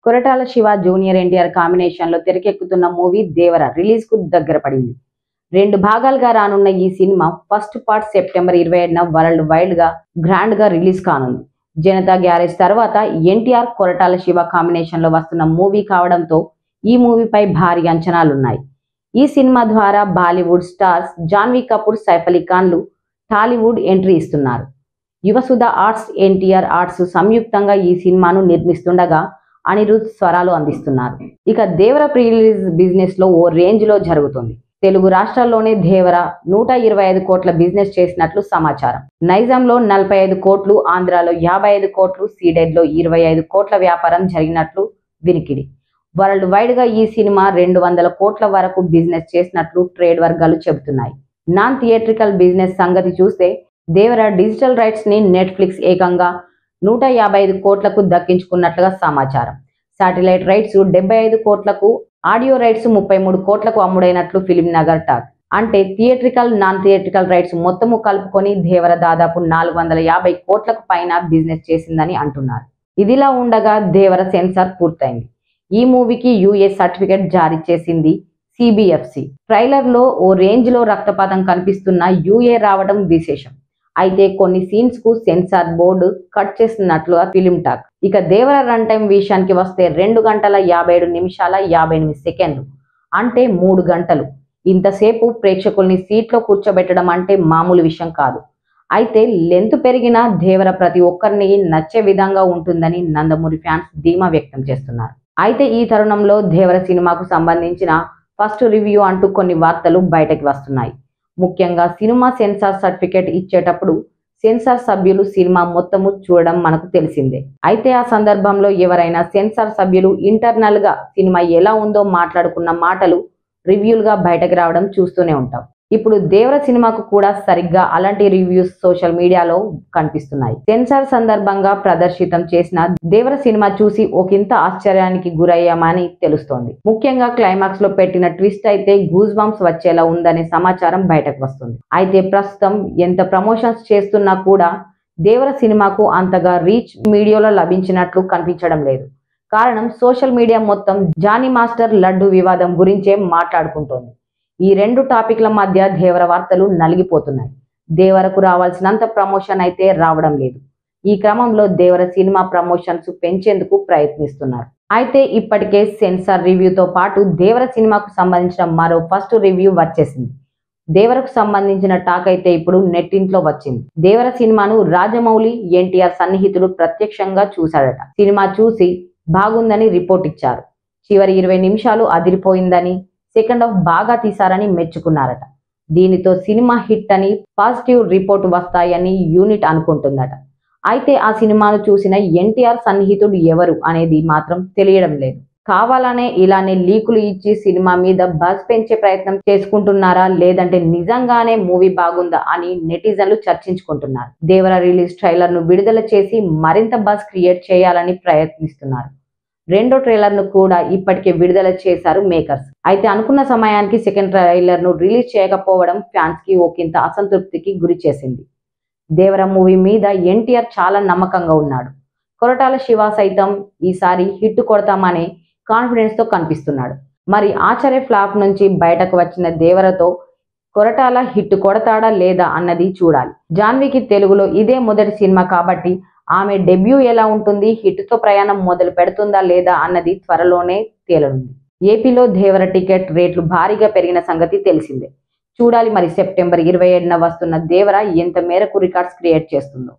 Koratala Shiva junior NTR combination లో తెరకెక్కుతున్న movie దేవర release కు దగ్గర పడింది. 2 భాగాలుగా రానున్న ఈ సినిమా ఫస్ట్ పార్ట్ సెప్టెంబర్ 27న వరల్డ్ వైడ్ గా గ్రాండ్ గా రిలీజ్ కానుంది. జనతా గ్యారేజ్ తర్వాత ఎన్టీఆర్ కొరటాల శివ కాంబినేషన్ లో వస్తున్న మూవీ కావడంతో ఈ మూవీపై భారీ అంచనాలున్నాయి. ఈ సినిమా ద్వారా Bollywood stars Janhvi Kapoor, Saif Ali ఖాన్లు Tollywood entry ఇస్తున్నారు. యువసుధ ఆర్ట్స్, ఎన్టీఆర్ ఆర్ట్స్ సంయుక్తంగా ఈ సినిమాను నిర్మిస్తుండగా అనిరుద్ స్వరాలు అందిస్తున్నారు. ఇక దేవర ప్రీ రిలీజ్ బిజినెస్ లో ఓ రేంజ్ లో జరుగుతుంది. తెలుగు రాష్ట్రాల్లోనే దేవర 125 కోట్ల బిజినెస్ చేసినట్లు సమాచారం. నైజాంలో 45 కోట్లు, ఆంధ్రాలో 55 కోట్లు, సీడెడ్ లో 25 కోట్ల వ్యాపారం జరిగినట్లు వినికిడి. వరల్డ్ వైడ్ గా ఈ సినిమా 200 కోట్ల వరకు బిజినెస్ చేసినట్లు ట్రేడ్ వర్గాలు చెబుతున్నాయి. నాన్ థియేట్రికల్ బిజినెస్ సంగతి చూస్తే దేవర డిజిటల్ రైట్స్ ని నెట్ఫ్లిక్స్ ఏకంగా 155 కోట్లకు దక్కించుకున్నట్లుగా సమాచారం. శాటిలైట్ రైట్స్ 75 కోట్లకు, ఆడియో రైట్స్ 33 కోట్లకు అమ్ముడైనట్లు ఫిలిం నగర్ టాక్. అంటే థియేట్రికల్, నాన్ థియేట్రికల్ రైట్స్ మొత్తము కలుపుకొని దేవర దాదాపు 450 కోట్లకు పైన బిజినెస్ చేసిందని అంటున్నారు. ఇదిలా ఉండగా దేవర సెన్సార్ పూర్తయింది. ఈ మూవీకి యుఎస్ సర్టిఫికెట్ జారీ చేసింది సిబిఎఫ్సి. ట్రైలర్ లో ఓ రేంజ్ లో రక్తపాతం కనిపిస్తున్న యుఏ రావడం విశేషం. అయితే కొన్ని సీన్స్ కు సెన్సార్ బోర్డు కట్ చేస్తున్నట్లుగా ఫిలిం టాక్. ఇక దేవర రన్ టైం విషయానికి వస్తే 2 గంటల 57 నిమిషాల 58 సెకండ్లు, అంటే 3 గంటలు. ఇంతసేపు ప్రేక్షకుల్ని సీట్లో కూర్చోబెట్టడం అంటే మామూలు విషయం కాదు. అయితే లెంత్ పెరిగినా దేవర ప్రతి ఒక్కరిని నచ్చే విధంగా ఉంటుందని నందమూరి ఫ్యాన్స్ ధీమా వ్యక్తం చేస్తున్నారు. అయితే ఈ తరుణంలో దేవర సినిమాకు సంబంధించిన ఫస్ట్ రివ్యూ అంటూ కొన్ని వార్తలు బయటకి వస్తున్నాయి. ముఖ్యంగా సినిమా సెన్సార్ సర్టిఫికేట్ ఇచ్చేటప్పుడు సెన్సార్ సభ్యులు సినిమా మొత్తము చూడడం మనకు తెలిసిందే. అయితే ఆ సందర్భంలో ఎవరైనా సెన్సార్ సభ్యులు ఇంటర్నల్ గా సినిమా ఎలా ఉందో మాట్లాడుకున్న మాటలు రివ్యూలుగా బయటకు రావడం చూస్తూనే ఉంటాం. ఇప్పుడు దేవర సినిమాకు కూడా సరిగ్గా అలాంటి రివ్యూస్ సోషల్ మీడియాలో కనిపిస్తున్నాయి. సెన్సార్ సందర్భంగా ప్రదర్శితం చేసిన దేవర సినిమా చూసి ఒకంత ఆశ్చర్యానికి గురయ్యామని తెలుస్తోంది. ముఖ్యంగా క్లైమాక్స్ లో పెట్టిన ట్విస్ట్ అయితే గూస్ బంప్స్ వచ్చేలా ఉందనే సమాచారం బయటకు వస్తుంది. అయితే ప్రస్తుతం ఎంత ప్రమోషన్స్ చేస్తున్నా కూడా దేవర సినిమాకు అంతగా రీచ్ మీడియాలో లభించినట్లు కనిపించడం లేదు. కారణం సోషల్ మీడియా మొత్తం జానీ మాస్టర్ లడ్డు వివాదం గురించే మాట్లాడుకుంటోంది. ఈ 2 టాపిక్ల మధ్య దేవర వార్తలు నలిగిపోతున్నాయి. దేవరకు రావాల్సినంత ప్రమోషన్ అయితే రావడం లేదు. ఈ క్రమంలో దేవర సినిమా ప్రమోషన్స్ పెంచేందుకు ప్రయత్నిస్తున్నారు. అయితే ఇప్పటికే సెన్సార్ రివ్యూతో పాటు దేవర సినిమాకు సంబంధించిన మరో ఫస్ట్ రివ్యూ వచ్చేసింది. దేవరకు సంబంధించిన టాక్ అయితే ఇప్పుడు నెట్టింట్లో వచ్చింది. దేవర సినిమాను రాజమౌళి, ఎన్టీఆర్ సన్నిహితులు ప్రత్యక్షంగా చూశాడట. సినిమా చూసి బాగుందని రిపోర్ట్ ఇచ్చారు. చివరి 20 నిమిషాలు అదిరిపోయిందని, సెకండ్ హాఫ్ బాగా తీశారని మెచ్చుకున్నారట. దీనితో సినిమా హిట్ అని పాజిటివ్ రిపోర్ట్ వస్తాయని యూనిట్ అనుకుంటుందట. అయితే ఆ సినిమాను చూసిన ఎన్టీఆర్ సన్నిహితుడు ఎవరు అనేది మాత్రం తెలియడం లేదు. కావాలనే ఇలానే లీకులు ఇచ్చి సినిమా మీద బజ్ పెంచే ప్రయత్నం చేసుకుంటున్నారా, లేదంటే నిజంగానే మూవీ బాగుందా అని నెటిజన్లు చర్చించుకుంటున్నారు. దేవర రిలీజ్ ట్రైలర్ ను విడుదల చేసి మరింత బజ్ క్రియేట్ చేయాలని ప్రయత్నిస్తున్నారు. 2వ ట్రైలర్ ను కూడా ఇప్పటికే విడుదల చేశారు మేకర్స్. అయితే అనుకున్న సమయానికి సెకండ్ ట్రైలర్ ను రిలీజ్ చేయకపోవడం ఫ్యాన్స్ కి ఒకంత అసంతృప్తికి గురి చేసింది. దేవర మూవీ మీద ఎన్టీఆర్ చాలా నమ్మకంగా ఉన్నాడు. కొరటాల శివ సైతం ఈసారి హిట్ కొడతామనే కాన్ఫిడెన్స్ తో కనిపిస్తున్నాడు. మరి ఆచార్య ఫ్లాప్ నుంచి బయటకు వచ్చిన దేవరతో కొరటాల హిట్ కొడతాడా లేదా అన్నది చూడాలి. జాన్వీకి తెలుగులో ఇదే మొదటి సినిమా కాబట్టి ఆమె డెబ్యూ ఎలా ఉంటుంది, హిట్ తో ప్రయాణం మొదలు పెడుతుందా లేదా అన్నది త్వరలోనే తేలనుంది. ఏపీలో దేవర టికెట్ రేట్లు భారీగా పెరిగిన సంగతి తెలిసిందే. చూడాలి మరి సెప్టెంబర్ 27న వస్తున్న దేవర ఎంత మేరకు రికార్డ్స్ క్రియేట్ చేస్తుందో.